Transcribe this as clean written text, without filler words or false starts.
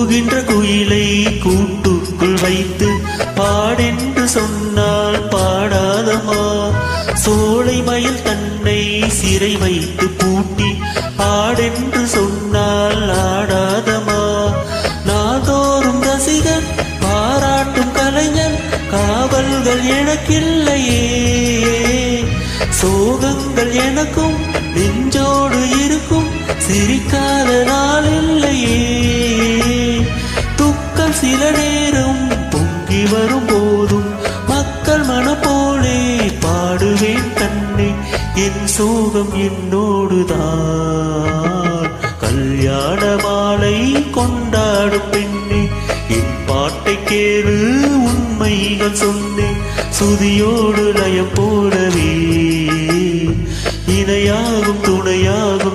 கூவுகின்ற குயிலை கூட்டுக்குள் வைத்து பாடென்று சொன்னால் பாடாதமா? சோலை மயில் தன்னை சிறை வைத்து பூட்டி ஆடென்று சொன்னால் ஆடாதமா? நாள்தோறும் ரசிகன் பாராட்டும் கலைஞன் காவல்கள் எனக்கில்லையே, சோகங்கள் எனக்கும் நெஞ்சோடு இருக்கும் சிரிக்காத நாள் இல்லையே. துக்கம் சில நேரம் பொங்கி வரும் போதும் மக்கள் மனப்போலே பாடுவேன் கண்ணே, என் சோகம் என்னோடுதான். கல்யாண மாலை கொண்டாடும் பெண்ணே, என் பாட்டை கேளு உண்மைகள் சொன்னேன், சுதியோடு லயம் போட